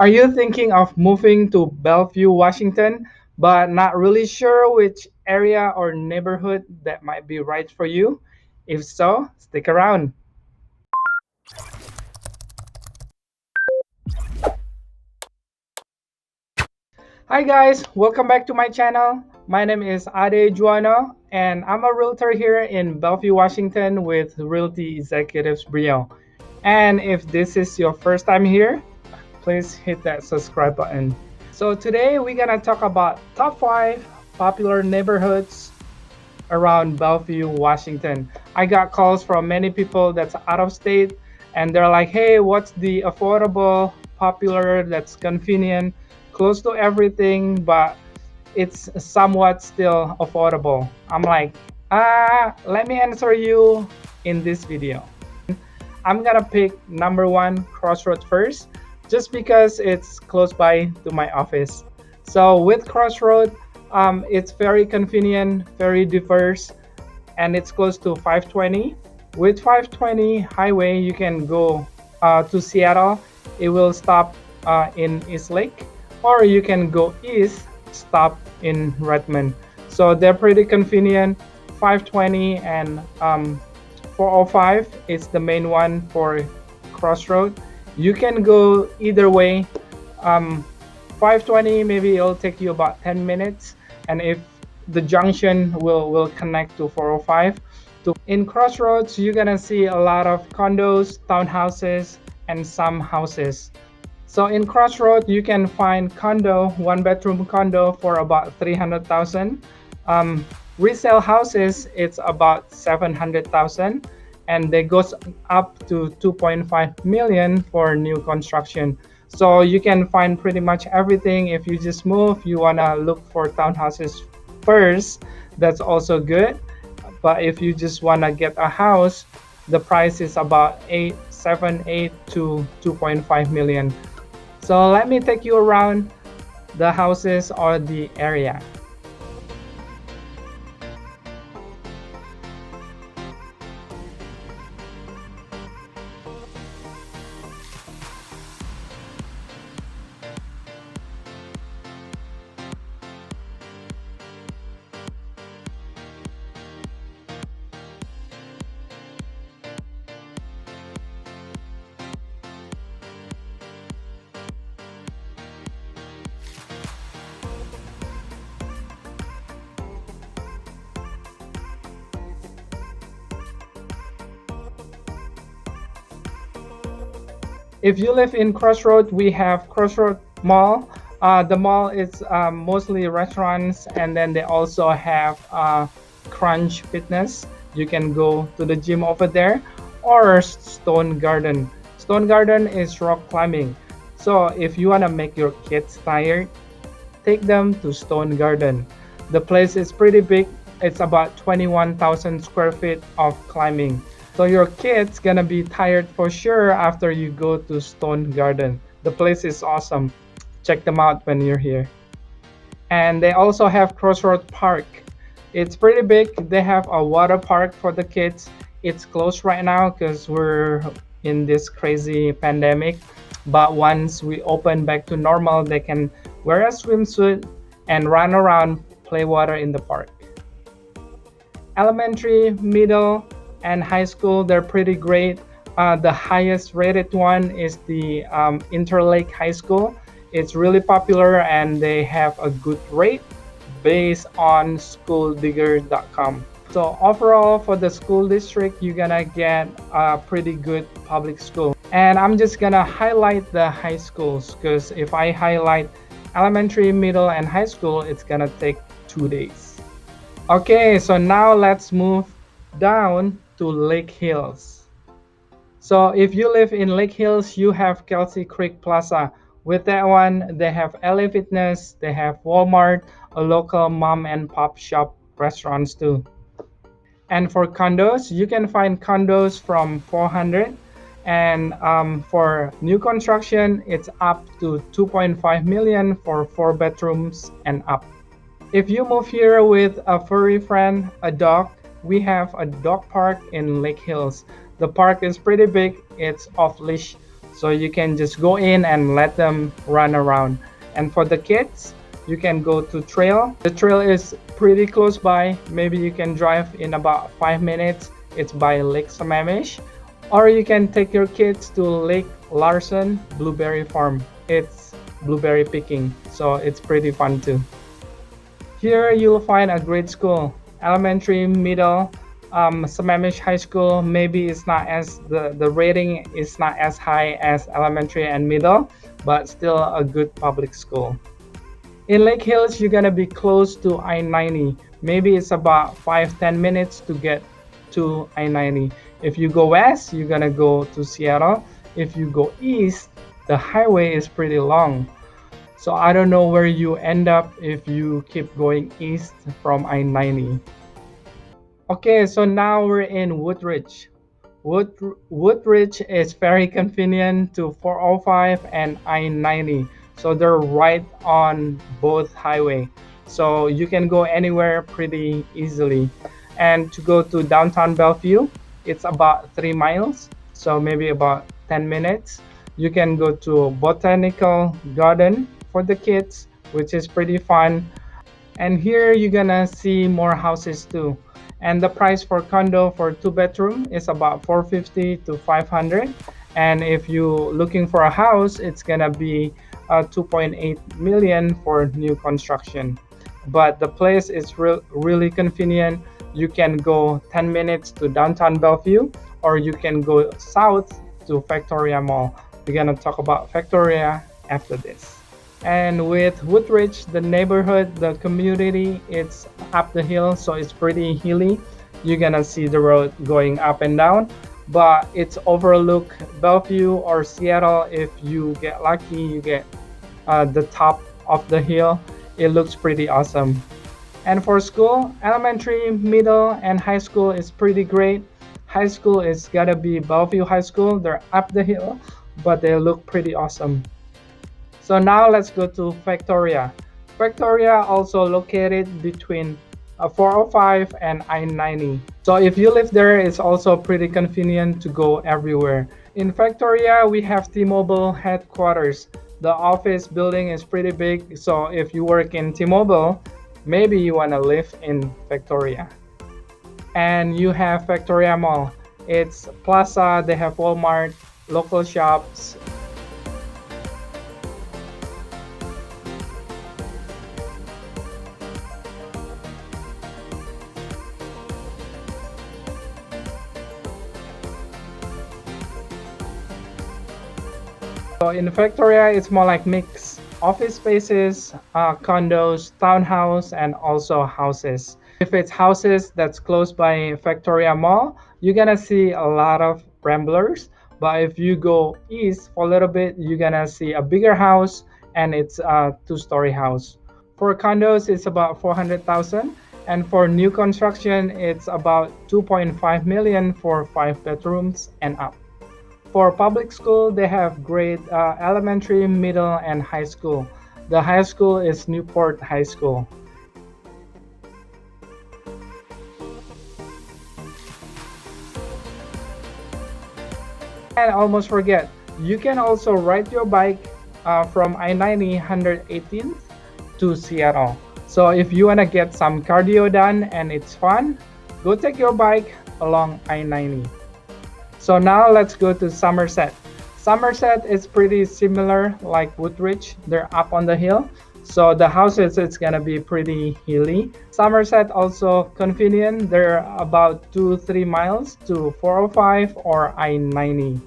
Are you thinking of moving to Bellevue, Washington, but not really sure which area or neighborhood that might be right for you? If so, stick around. Hi guys, welcome back to my channel. My name is Ade Juano and I'm a realtor here in Bellevue, Washington with Realty Executives Brio. And if this is your first time here, please hit that subscribe button. So today we're gonna talk about top 5 popular neighborhoods around Bellevue, Washington. I got calls from many people that's out of state and they're like, hey, what's the affordable, popular, that's convenient, close to everything, but it's somewhat still affordable. I'm like, let me answer you in this video. I'm gonna pick number 1 Crossroads first, just because it's close by to my office. So with Crossroads, it's very convenient, very diverse, and it's close to 520. With 520 highway, you can go to Seattle. It will stop in East Lake, or you can go east, stop in Redmond. So they're pretty convenient. 520 and 405 is the main one for Crossroad. You can go either way. 520, maybe it'll take you about 10 minutes, and if the junction will connect to 405. In Crossroads, you're gonna see a lot of condos, townhouses, and some houses. So in Crossroads, you can find condo, 1-bedroom condo for about 300,000. Resale houses, it's about 700,000, and they goes up to 2.5 million for new construction. So you can find pretty much everything. If you just move, you wanna look for townhouses first, that's also good. But if you just wanna get a house, the price is about 8 to 2.5 million. So let me take you around the houses or the area. If you live in Crossroad, we have Crossroad Mall. The mall is mostly restaurants, and then they also have Crunch Fitness. You can go to the gym over there, or Stone Garden. Stone Garden is rock climbing. So if you want to make your kids tired, take them to Stone Garden. The place is pretty big. It's about 21,000 square feet of climbing. So your kid's gonna be tired for sure after you go to Stone Garden. The place is awesome. Check them out when you're here. And they also have Crossroads Park. It's pretty big. They have a water park for the kids. It's closed right now because we're in this crazy pandemic. But once we open back to normal, they can wear a swimsuit and run around, play water in the park. Elementary, middle, and high school, they're pretty great. The highest rated one is the Interlake High School. It's really popular and they have a good rate based on schooldigger.com. So overall, for the school district, you're gonna get a pretty good public school. And I'm just gonna highlight the high schools, because if I highlight elementary, middle, and high school, it's gonna take 2 days. Okay, so now let's move down to Lake Hills. So if you live in Lake Hills, you have Kelsey Creek Plaza. With that one, they have LA Fitness, they have Walmart, a local mom and pop shop restaurants too. And for condos, you can find condos from 400, and for new construction, it's up to 2.5 million for 4 bedrooms and up. If you move here with a furry friend, a dog, we have a dog park in Lake Hills. The park is pretty big. It's off-leash so you can just go in and let them run around. And for the kids, you can go to trail. The trail is pretty close by. Maybe you can drive in about 5 minutes. It's by Lake Sammamish. Or you can take your kids to Lake Larson Blueberry Farm. It's blueberry picking, so it's pretty fun too. Here you'll find a great school, elementary, middle, Sammamish High School. Maybe it's not as the rating is not as high as elementary and middle, but still a good public school. In Lake Hills, you're gonna be close to I-90. Maybe it's about 5-10 minutes to get to I-90. If you go west, you're gonna go to Seattle. If you go east, the highway is pretty long. So I don't know where you end up if you keep going east from I-90. Okay, so now we're in Woodridge. Woodridge is very convenient to 405 and I-90. So they're right on both highway. So you can go anywhere pretty easily. And to go to downtown Bellevue, it's about 3 miles. So maybe about 10 minutes. You can go to Botanical Garden for the kids, which is pretty fun. And here you're gonna see more houses too. And the price for condo for 2 bedroom is about 450 to 500. And if you're looking for a house, it's gonna be 2.8 million for new construction. But the place is really convenient. You can go 10 minutes to downtown Bellevue, or you can go south to FACTORIA Mall. We're gonna talk about FACTORIA after this. And with Woodridge, the neighborhood, the community, it's up the hill, so it's pretty hilly. You're gonna see the road going up and down, but it's overlook Bellevue or Seattle. If you get lucky, you get the top of the hill. It looks pretty awesome. And for school, elementary, middle, and high school is pretty great. High school is gotta be Bellevue High School. They're up the hill, but they look pretty awesome. So now let's go to FACTORIA. FACTORIA also located between 405 and I-90. So if you live there, it's also pretty convenient to go everywhere. In FACTORIA, we have T-Mobile headquarters. The office building is pretty big, so if you work in T-Mobile, maybe you want to live in FACTORIA. And you have FACTORIA Mall. It's plaza, they have Walmart, local shops. So in FACTORIA, it's more like mix office spaces, condos, townhouse, and also houses. If it's houses that's close by FACTORIA Mall, you're gonna see a lot of ramblers. But if you go east for a little bit, you're gonna see a bigger house, and it's a 2-story house. For condos, it's about 400,000, and for new construction, it's about 2.5 million for 5 bedrooms and up. For public school, they have grade elementary, middle, and high school. The high school is Newport High School. And I almost forget, you can also ride your bike from I-90 118th to Seattle. So if you want to get some cardio done and it's fun, go take your bike along I-90. So now let's go to Somerset. Somerset is pretty similar like Woodridge. They're up on the hill. So the houses, it's gonna be pretty hilly. Somerset also convenient. They're about 2-3 miles to 405 or I-90.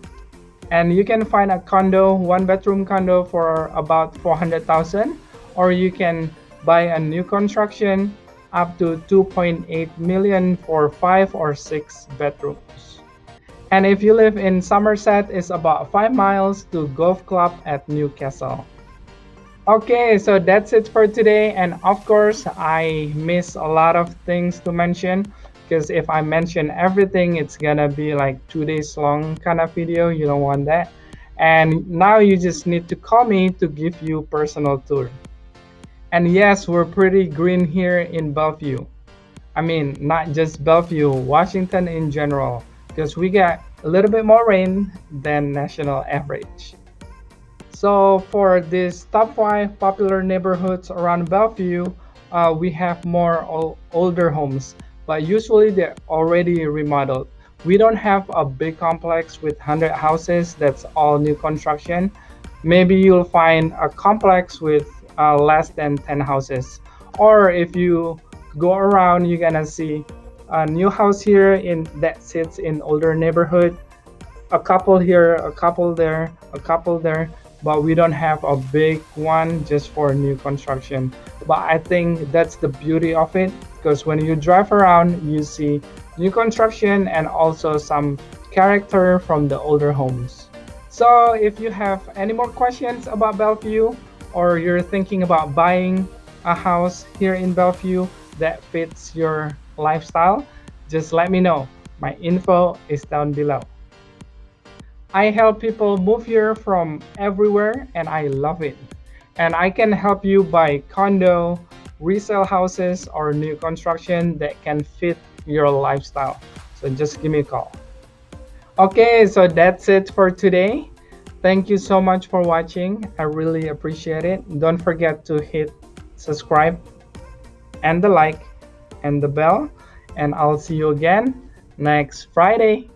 And you can find a condo, 1-bedroom condo for about 400,000, or you can buy a new construction up to 2.8 million for 5 or 6 bedrooms. And if you live in Somerset, it's about 5 miles to Golf Club at Newcastle. Okay, so that's it for today. And of course, I miss a lot of things to mention, because if I mention everything, it's gonna be like 2 days long kind of video. You don't want that. And now you just need to call me to give you personal tour. And yes, we're pretty green here in Bellevue. I mean, not just Bellevue, Washington in general, because we got a little bit more rain than national average. So for these top 5 popular neighborhoods around Bellevue, we have more older homes, but usually they're already remodeled. We don't have a big complex with 100 houses that's all new construction. Maybe you'll find a complex with less than 10 houses. Or if you go around, you're gonna see a new house here in that sits in older neighborhood, a couple here, a couple there, a couple there, but we don't have a big one just for new construction. But I think that's the beauty of it, because when you drive around, you see new construction and also some character from the older homes. So if you have any more questions about Bellevue, or you're thinking about buying a house here in Bellevue that fits your lifestyle, just let me know. My info is down below. I help people move here from everywhere and I love it. And I can help you buy condo, resale houses, or new construction that can fit your lifestyle. So just give me a call. Okay, so that's it for today. Thank you so much for watching. I really appreciate it. Don't forget to hit subscribe and the like and the bell. And I'll see you again next Friday.